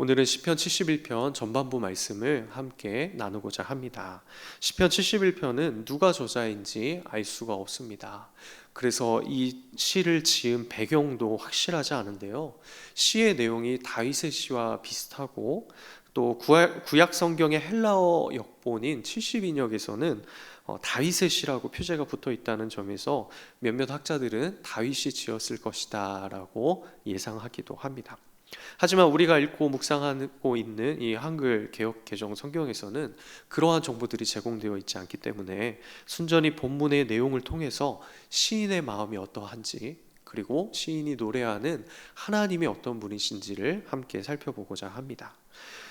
오늘은 시편 71편 전반부 말씀을 함께 나누고자 합니다. 시편 71편은 누가 저자인지 알 수가 없습니다. 그래서 이 시를 지은 배경도 확실하지 않은데요. 시의 내용이 다윗의 시와 비슷하고 또 구약 성경의 헬라어 역본인 72역에서는 다윗의 시라고 표제가 붙어 있다는 점에서 몇몇 학자들은 다윗이 지었을 것이다 라고 예상하기도 합니다. 하지만 우리가 읽고 묵상하고 있는 이 한글 개역 개정 성경에서는 그러한 정보들이 제공되어 있지 않기 때문에 순전히 본문의 내용을 통해서 시인의 마음이 어떠한지, 그리고 시인이 노래하는 하나님이 어떤 분이신지를 함께 살펴보고자 합니다.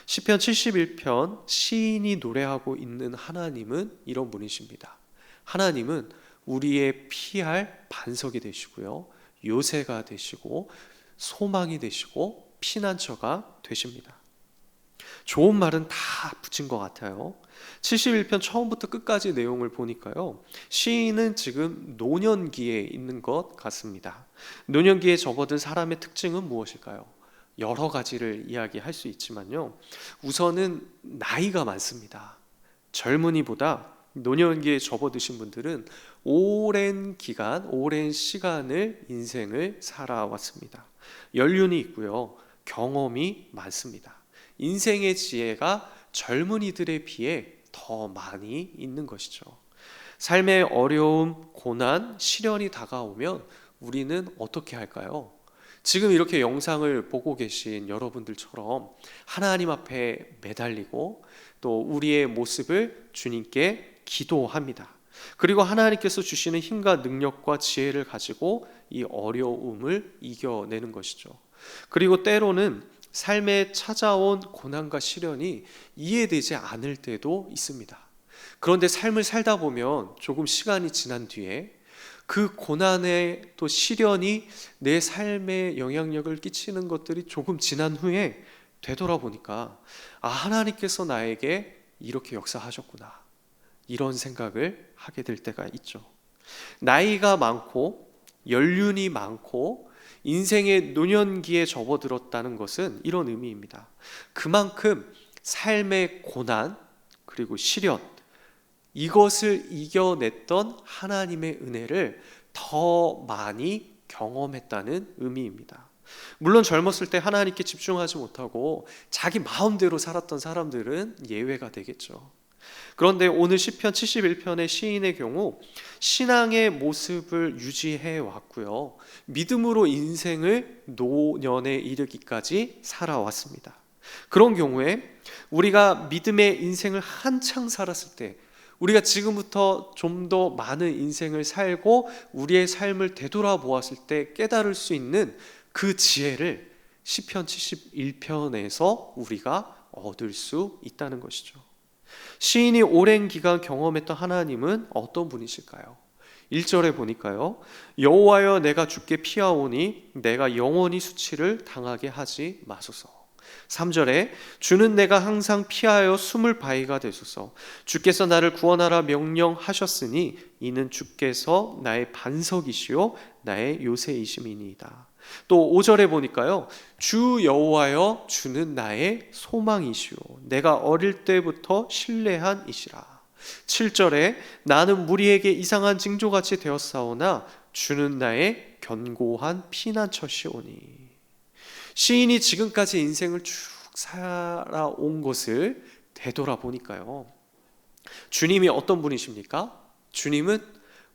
시편 71편 시인이 노래하고 있는 하나님은 이런 분이십니다. 하나님은 우리의 피할 반석이 되시고요, 요새가 되시고 소망이 되시고 피난처가 되십니다. 좋은 말은 다 붙인 것 같아요. 71편 처음부터 끝까지 내용을 보니까요, 시인은 지금 노년기에 있는 것 같습니다. 노년기에 접어든 사람의 특징은 무엇일까요? 여러 가지를 이야기할 수 있지만요, 우선은 나이가 많습니다. 젊은이보다 노년기에 접어드신 분들은 오랜 기간, 오랜 시간을 인생을 살아왔습니다. 연륜이 있고요, 경험이 많습니다. 인생의 지혜가 젊은이들에 비해 더 많이 있는 것이죠. 삶의 어려움, 고난, 시련이 다가오면 우리는 어떻게 할까요? 지금 이렇게 영상을 보고 계신 여러분들처럼 하나님 앞에 매달리고 또 우리의 모습을 주님께 기도합니다. 그리고 하나님께서 주시는 힘과 능력과 지혜를 가지고 이 어려움을 이겨내는 것이죠. 그리고 때로는 삶에 찾아온 고난과 시련이 이해되지 않을 때도 있습니다. 그런데 삶을 살다 보면 조금 시간이 지난 뒤에 그 고난의 또 시련이 내 삶에 영향력을 끼치는 것들이 조금 지난 후에 되돌아보니까, 하나님께서 나에게 이렇게 역사하셨구나, 이런 생각을 하게 될 때가 있죠. 나이가 많고 연륜이 많고 인생의 노년기에 접어들었다는 것은 이런 의미입니다. 그만큼 삶의 고난 그리고 시련, 이것을 이겨냈던 하나님의 은혜를 더 많이 경험했다는 의미입니다. 물론 젊었을 때 하나님께 집중하지 못하고 자기 마음대로 살았던 사람들은 예외가 되겠죠. 그런데 오늘 시편 71편의 시인의 경우 신앙의 모습을 유지해 왔고요, 믿음으로 인생을 노년에 이르기까지 살아왔습니다. 그런 경우에 우리가 믿음의 인생을 한창 살았을 때, 우리가 지금부터 좀 더 많은 인생을 살고 우리의 삶을 되돌아보았을 때 깨달을 수 있는 그 지혜를 시편 71편에서 우리가 얻을 수 있다는 것이죠. 시인이 오랜 기간 경험했던 하나님은 어떤 분이실까요? 1절에 보니까요, 여호와여 내가 주께 피하오니 내가 영원히 수치를 당하게 하지 마소서. 3절에 주는 내가 항상 피하여 숨을 바위가 되소서. 주께서 나를 구원하라 명령하셨으니 이는 주께서 나의 반석이시요 나의 요새이심이니이다. 또 5절에 보니까요, 주 여호와여 주는 나의 소망이시요 내가 어릴 때부터 신뢰한 이시라. 7절에 나는 무리에게 이상한 징조같이 되었사오나 주는 나의 견고한 피난처시오니. 시인이 지금까지 인생을 쭉 살아온 것을 되돌아보니까요, 주님이 어떤 분이십니까? 주님은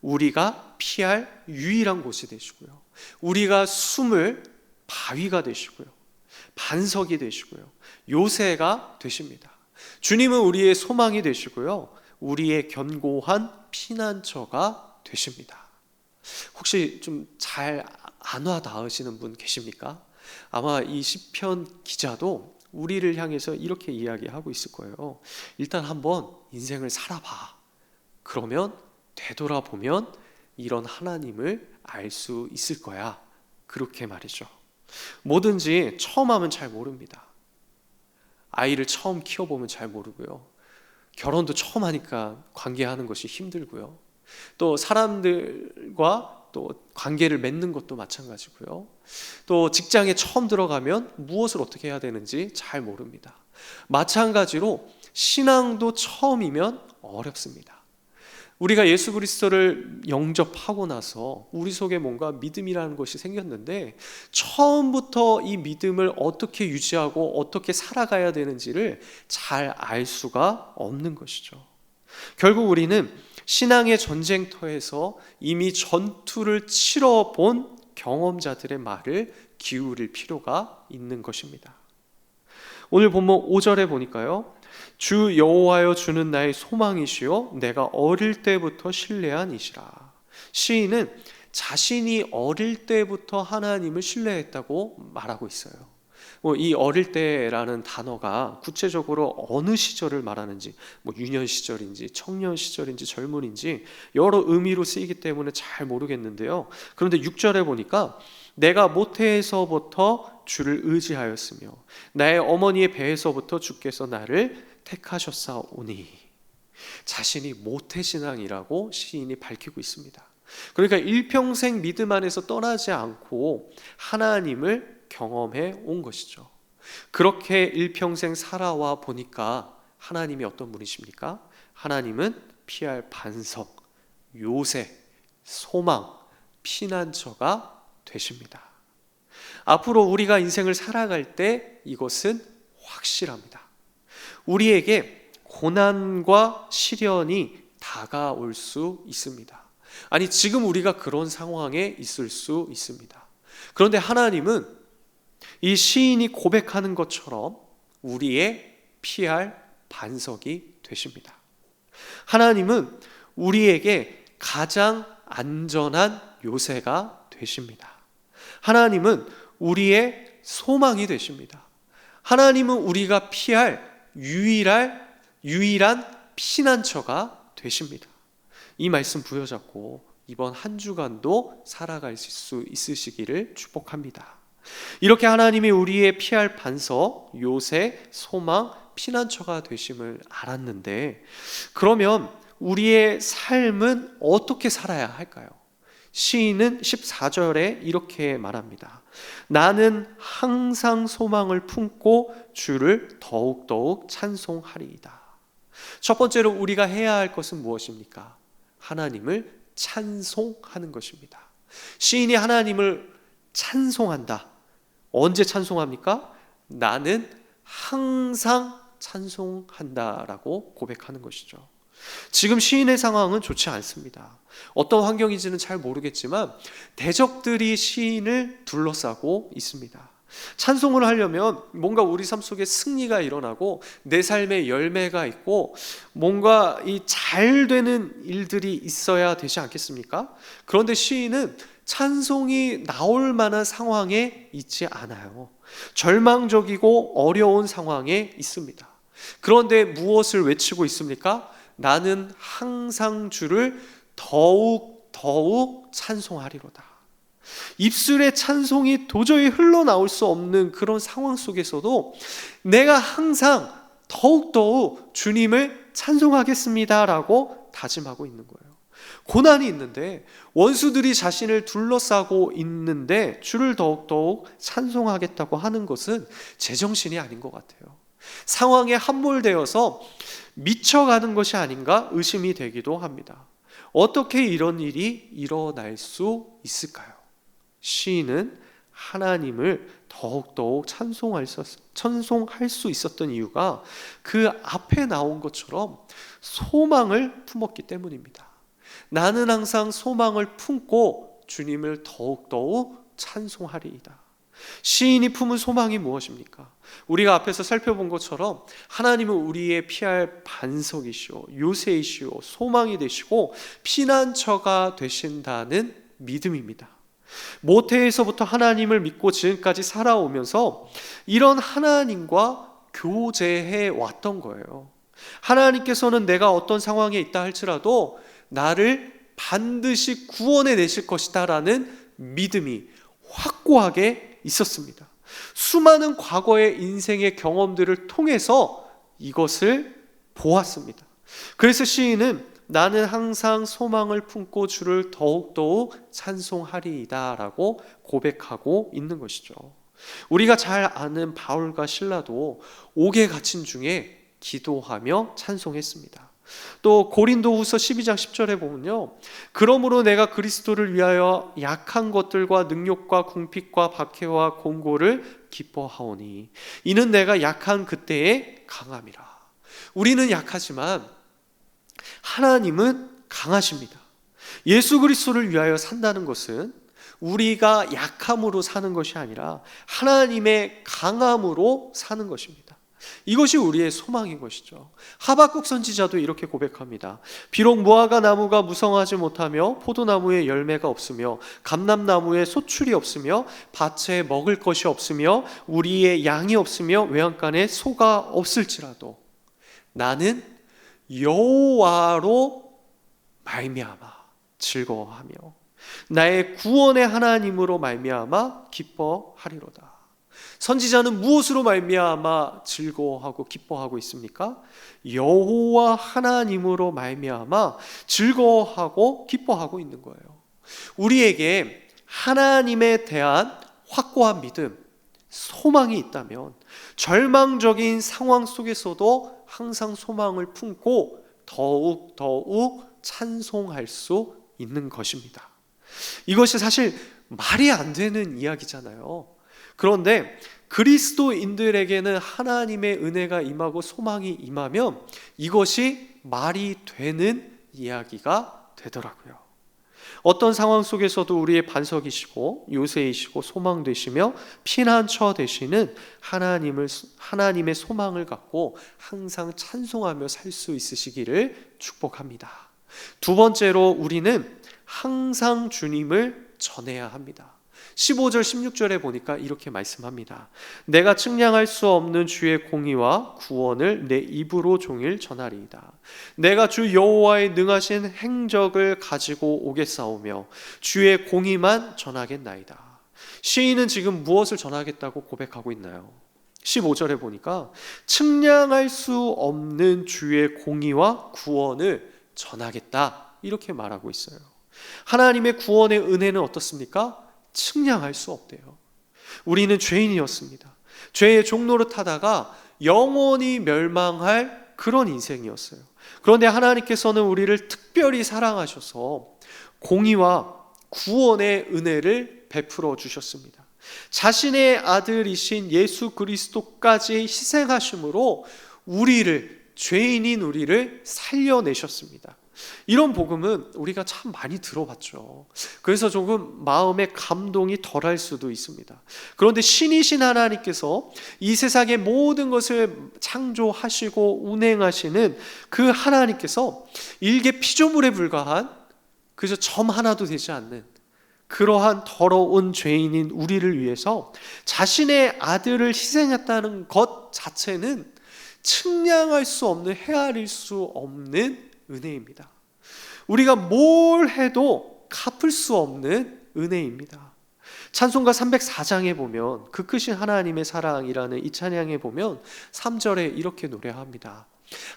우리가 피할 유일한 곳이 되시고요, 우리가 숨을 바위가 되시고요, 반석이 되시고요, 요새가 되십니다. 주님은 우리의 소망이 되시고요, 우리의 견고한 피난처가 되십니다. 혹시 좀 잘 안 와닿으시는 분 계십니까? 아마 이 시편 기자도 우리를 향해서 이렇게 이야기하고 있을 거예요. 일단 한번 인생을 살아봐. 그러면 되돌아보면 이런 하나님을 알 수 있을 거야. 그렇게 말이죠. 뭐든지 처음 하면 잘 모릅니다. 아이를 처음 키워보면 잘 모르고요, 결혼도 처음 하니까 관계하는 것이 힘들고요, 또 사람들과 또 관계를 맺는 것도 마찬가지고요. 또 직장에 처음 들어가면 무엇을 어떻게 해야 되는지 잘 모릅니다. 마찬가지로 신앙도 처음이면 어렵습니다. 우리가 예수 그리스도를 영접하고 나서 우리 속에 뭔가 믿음이라는 것이 생겼는데 처음부터 이 믿음을 어떻게 유지하고 어떻게 살아가야 되는지를 잘 알 수가 없는 것이죠. 결국 우리는 신앙의 전쟁터에서 이미 전투를 치러본 경험자들의 말을 기울일 필요가 있는 것입니다. 오늘 본문 5절에 보니까요, 주 여호와여 주는 나의 소망이시요 내가 어릴 때부터 신뢰한 이시라. 시인은 자신이 어릴 때부터 하나님을 신뢰했다고 말하고 있어요. 이 어릴 때라는 단어가 구체적으로 어느 시절을 말하는지, 유년 시절인지 청년 시절인지 젊은인지 여러 의미로 쓰이기 때문에 잘 모르겠는데요. 그런데 6절에 보니까 내가 모태에서부터 주를 의지하였으며 나의 어머니의 배에서부터 주께서 나를 택하셨사오니, 자신이 모태신앙이라고 시인이 밝히고 있습니다. 그러니까 일평생 믿음 안에서 떠나지 않고 하나님을 경험해 온 것이죠. 그렇게 일평생 살아와 보니까 하나님이 어떤 분이십니까? 하나님은 피할 반석, 요새, 소망, 피난처가 되십니다. 앞으로 우리가 인생을 살아갈 때 이것은 확실합니다. 우리에게 고난과 시련이 다가올 수 있습니다. 아니, 지금 우리가 그런 상황에 있을 수 있습니다. 그런데 하나님은 이 시인이 고백하는 것처럼 우리의 피할 반석이 되십니다. 하나님은 우리에게 가장 안전한 요새가 되십니다. 하나님은 우리의 소망이 되십니다. 하나님은 우리가 피할 유일한 피난처가 되십니다. 이 말씀 부여잡고 이번 한 주간도 살아갈 수 있으시기를 축복합니다. 이렇게 하나님이 우리의 피할 반석, 요새, 소망, 피난처가 되심을 알았는데, 그러면 우리의 삶은 어떻게 살아야 할까요? 시인은 14절에 이렇게 말합니다. 나는 항상 소망을 품고 주를 더욱더욱 찬송하리이다. 첫 번째로 우리가 해야 할 것은 무엇입니까? 하나님을 찬송하는 것입니다. 시인이 하나님을 찬송한다. 언제 찬송합니까? 나는 항상 찬송한다라고 고백하는 것이죠. 지금 시인의 상황은 좋지 않습니다. 어떤 환경인지는 잘 모르겠지만 대적들이 시인을 둘러싸고 있습니다. 찬송을 하려면 뭔가 우리 삶 속에 승리가 일어나고 내 삶에 열매가 있고 뭔가 이 잘 되는 일들이 있어야 되지 않겠습니까? 그런데 시인은 찬송이 나올 만한 상황에 있지 않아요. 절망적이고 어려운 상황에 있습니다. 그런데 무엇을 외치고 있습니까? 나는 항상 주를 더욱 찬송하리로다. 입술의 찬송이 도저히 흘러나올 수 없는 그런 상황 속에서도 내가 항상 더욱더욱 주님을 찬송하겠습니다라고 다짐하고 있는 거예요. 고난이 있는데, 원수들이 자신을 둘러싸고 있는데 주를 더욱더욱 찬송하겠다고 하는 것은 제정신이 아닌 것 같아요. 상황에 함몰되어서 미쳐가는 것이 아닌가 의심이 되기도 합니다. 어떻게 이런 일이 일어날 수 있을까요? 시인은 하나님을 더욱더욱 찬송할 수 있었던 이유가 그 앞에 나온 것처럼 소망을 품었기 때문입니다. 나는 항상 소망을 품고 주님을 더욱더욱 찬송하리이다. 시인이 품은 소망이 무엇입니까? 우리가 앞에서 살펴본 것처럼 하나님은 우리의 피할 반석이시오, 요새이시오, 소망이 되시고 피난처가 되신다는 믿음입니다. 모태에서부터 하나님을 믿고 지금까지 살아오면서 이런 하나님과 교제해 왔던 거예요. 하나님께서는 내가 어떤 상황에 있다 할지라도 나를 반드시 구원해 내실 것이다 라는 믿음이 확고하게 있었습니다. 수많은 과거의 인생의 경험들을 통해서 이것을 보았습니다. 그래서 시인은 나는 항상 소망을 품고 주를 더욱더욱 찬송하리이다 라고 고백하고 있는 것이죠. 우리가 잘 아는 바울과 실라도 옥에 갇힌 중에 기도하며 찬송했습니다. 또 고린도후서 12장 10절에 보면요, 그러므로 내가 그리스도를 위하여 약한 것들과 능욕과 궁핍과 박해와 곤고를 기뻐하오니 이는 내가 약한 그때에 강함이라. 우리는 약하지만 하나님은 강하십니다. 예수 그리스도를 위하여 산다는 것은 우리가 약함으로 사는 것이 아니라 하나님의 강함으로 사는 것입니다. 이것이 우리의 소망인 것이죠. 하박국 선지자도 이렇게 고백합니다. 비록 무화과 나무가 무성하지 못하며 포도나무에 열매가 없으며 감람나무에 소출이 없으며 밭에 먹을 것이 없으며 우리의 양이 없으며 외양간에 소가 없을지라도 나는 여호와로 말미암아 즐거워하며 나의 구원의 하나님으로 말미암아 기뻐하리로다. 선지자는 무엇으로 말미암아 즐거워하고 기뻐하고 있습니까? 여호와 하나님으로 말미암아 즐거워하고 기뻐하고 있는 거예요. 우리에게 하나님에 대한 확고한 믿음, 소망이 있다면 절망적인 상황 속에서도 항상 소망을 품고 더욱 찬송할 수 있는 것입니다. 이것이 사실 말이 안 되는 이야기잖아요. 그런데 그리스도인들에게는 하나님의 은혜가 임하고 소망이 임하면 이것이 말이 되는 이야기가 되더라고요. 어떤 상황 속에서도 우리의 반석이시고 요새이시고 소망 되시며 피난처 되시는 하나님의 소망을 갖고 항상 찬송하며 살 수 있으시기를 축복합니다. 두 번째로 우리는 항상 주님을 전해야 합니다. 15절 16절에 보니까 이렇게 말씀합니다. 내가 측량할 수 없는 주의 공의와 구원을 내 입으로 종일 전하리이다. 내가 주 여호와의 능하신 행적을 가지고 오겠사오며 주의 공의만 전하겠나이다. 시인은 지금 무엇을 전하겠다고 고백하고 있나요? 15절에 보니까 측량할 수 없는 주의 공의와 구원을 전하겠다 이렇게 말하고 있어요. 하나님의 구원의 은혜는 어떻습니까? 측량할 수 없대요. 우리는 죄인이었습니다. 죄의 종노릇 하다가 영원히 멸망할 그런 인생이었어요. 그런데 하나님께서는 우리를 특별히 사랑하셔서 공의와 구원의 은혜를 베풀어 주셨습니다. 자신의 아들이신 예수 그리스도까지 희생하심으로 죄인인 우리를 살려내셨습니다. 이런 복음은 우리가 참 많이 들어봤죠. 그래서 조금 마음의 감동이 덜할 수도 있습니다. 그런데 신이신 하나님께서 이 세상의 모든 것을 창조하시고 운행하시는 그 하나님께서 일개 피조물에 불과한 그저 점 하나도 되지 않는 그러한 더러운 죄인인 우리를 위해서 자신의 아들을 희생했다는 것 자체는 측량할 수 없는, 헤아릴 수 없는 은혜입니다. 우리가 뭘 해도 갚을 수 없는 은혜입니다. 찬송가 304장에 보면 그 크신 하나님의 사랑이라는 이 찬양에 보면 3절에 이렇게 노래합니다.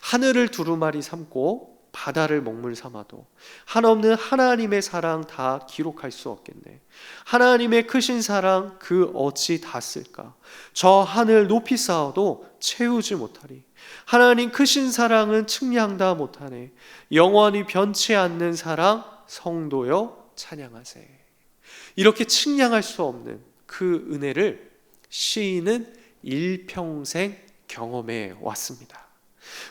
하늘을 두루마리 삼고 바다를 먹물 삼아도 한없는 하나님의 사랑 다 기록할 수 없겠네. 하나님의 크신 사랑 그 어찌 다 쓸까. 저 하늘 높이 쌓아도 채우지 못하리. 하나님 크신 사랑은 측량 다 못하네. 영원히 변치 않는 사랑 성도여 찬양하세. 이렇게 측량할 수 없는 그 은혜를 시인은 일평생 경험해 왔습니다.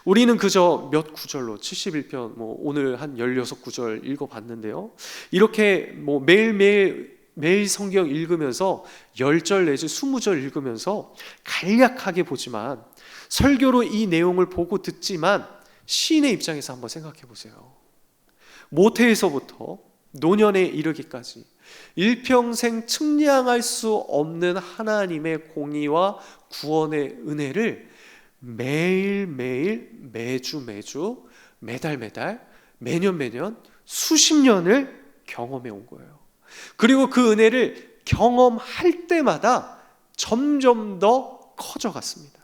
우리는 그저 몇 구절로 71편 오늘 한 16구절 읽어봤는데요. 이렇게 매일 성경 읽으면서 10절 내지 20절 읽으면서 간략하게 보지만 설교로 이 내용을 보고 듣지만 시인의 입장에서 한번 생각해 보세요. 모태에서부터 노년에 이르기까지 일평생 측량할 수 없는 하나님의 공의와 구원의 은혜를 매일매일, 매주, 매달, 매년 수십 년을 경험해 온 거예요. 그리고 그 은혜를 경험할 때마다 점점 더 커져갔습니다.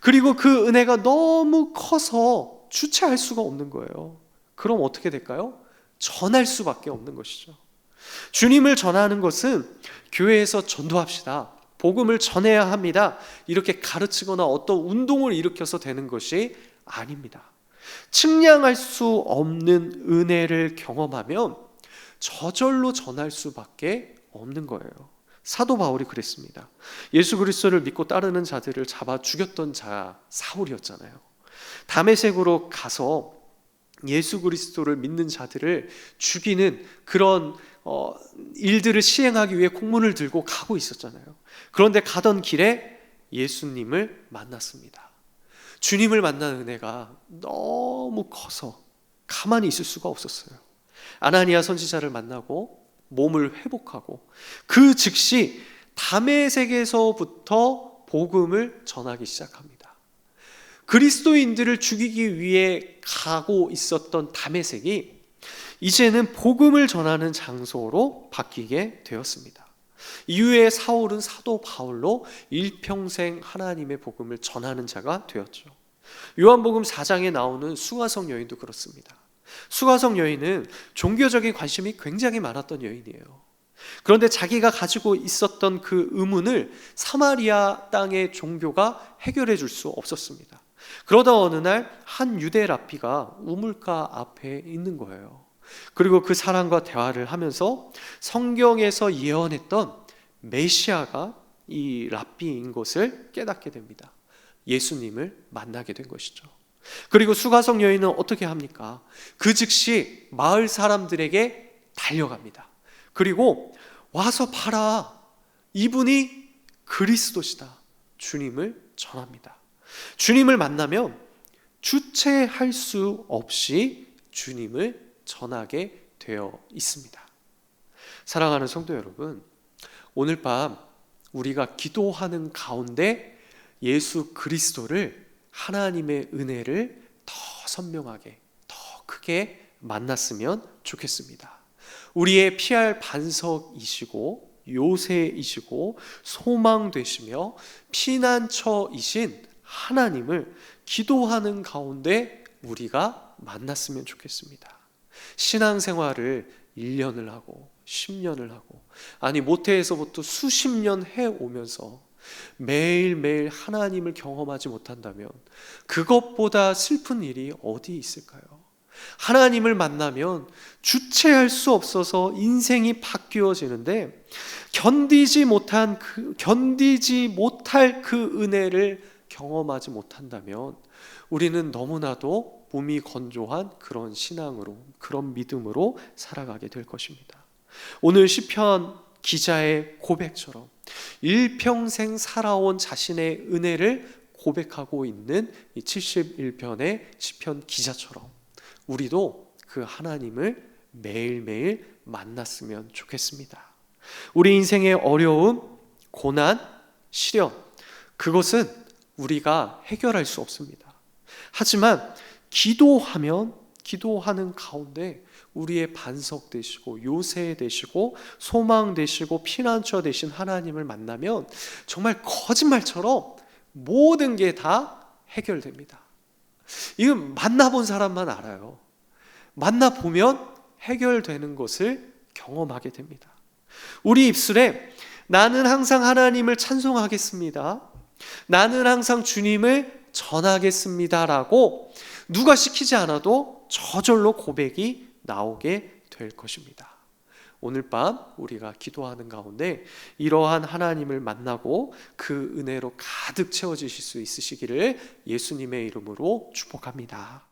그리고 그 은혜가 너무 커서 주체할 수가 없는 거예요. 그럼 어떻게 될까요? 전할 수밖에 없는 것이죠. 주님을 전하는 것은 교회에서 전도합시다, 복음을 전해야 합니다, 이렇게 가르치거나 어떤 운동을 일으켜서 되는 것이 아닙니다. 측량할 수 없는 은혜를 경험하면 저절로 전할 수밖에 없는 거예요. 사도 바울이 그랬습니다. 예수 그리스도를 믿고 따르는 자들을 잡아 죽였던 자 사울이었잖아요. 다메섹으로 가서 예수 그리스도를 믿는 자들을 죽이는 그런 일들을 시행하기 위해 공문을 들고 가고 있었잖아요. 그런데 가던 길에 예수님을 만났습니다. 주님을 만난 은혜가 너무 커서 가만히 있을 수가 없었어요. 아나니아 선지자를 만나고 몸을 회복하고 그 즉시 다메섹에서부터 복음을 전하기 시작합니다. 그리스도인들을 죽이기 위해 가고 있었던 다메섹이 이제는 복음을 전하는 장소로 바뀌게 되었습니다. 이후에 사울은 사도 바울로 일평생 하나님의 복음을 전하는 자가 되었죠. 요한복음 4장에 나오는 수가성 여인도 그렇습니다. 수가성 여인은 종교적인 관심이 굉장히 많았던 여인이에요. 그런데 자기가 가지고 있었던 그 의문을 사마리아 땅의 종교가 해결해 줄 수 없었습니다. 그러다 어느 날 한 유대 랍비가 우물가 앞에 있는 거예요. 그리고 그 사람과 대화를 하면서 성경에서 예언했던 메시아가 이 랍비인 것을 깨닫게 됩니다. 예수님을 만나게 된 것이죠. 그리고 수가성 여인은 어떻게 합니까? 그 즉시 마을 사람들에게 달려갑니다. 그리고 와서 봐라, 이분이 그리스도시다, 주님을 전합니다. 주님을 만나면 주체할 수 없이 주님을 전하게 되어 있습니다. 사랑하는 성도 여러분, 오늘 밤 우리가 기도하는 가운데 예수 그리스도를, 하나님의 은혜를 더 선명하게, 더 크게 만났으면 좋겠습니다. 우리의 피할 반석이시고 요새이시고 소망 되시며 피난처이신 하나님을 기도하는 가운데 우리가 만났으면 좋겠습니다. 신앙생활을 1년을 하고 10년을 하고, 아니 모태에서부터 수십 년 해오면서 매일매일 하나님을 경험하지 못한다면 그것보다 슬픈 일이 어디 있을까요? 하나님을 만나면 주체할 수 없어서 인생이 바뀌어지는데 견디지 못할 그 은혜를 경험하지 못한다면 우리는 너무나도 몸이 건조한 그런 신앙으로, 그런 믿음으로 살아가게 될 것입니다. 오늘 시편 기자의 고백처럼 일평생 살아온 자신의 은혜를 고백하고 있는 이 71편의 시편 기자처럼 우리도 그 하나님을 매일매일 만났으면 좋겠습니다. 우리 인생의 어려움, 고난, 시련, 그것은 우리가 해결할 수 없습니다. 하지만 기도하는 가운데 우리의 반석 되시고 요새 되시고 소망 되시고 피난처 되신 하나님을 만나면 정말 거짓말처럼 모든 게 다 해결됩니다. 이건 만나본 사람만 알아요. 만나보면 해결되는 것을 경험하게 됩니다. 우리 입술에 나는 항상 하나님을 찬송하겠습니다, 나는 항상 주님을 전하겠습니다라고 누가 시키지 않아도 저절로 고백이 나오게 될 것입니다. 오늘 밤 우리가 기도하는 가운데 이러한 하나님을 만나고 그 은혜로 가득 채워지실 수 있으시기를 예수님의 이름으로 축복합니다.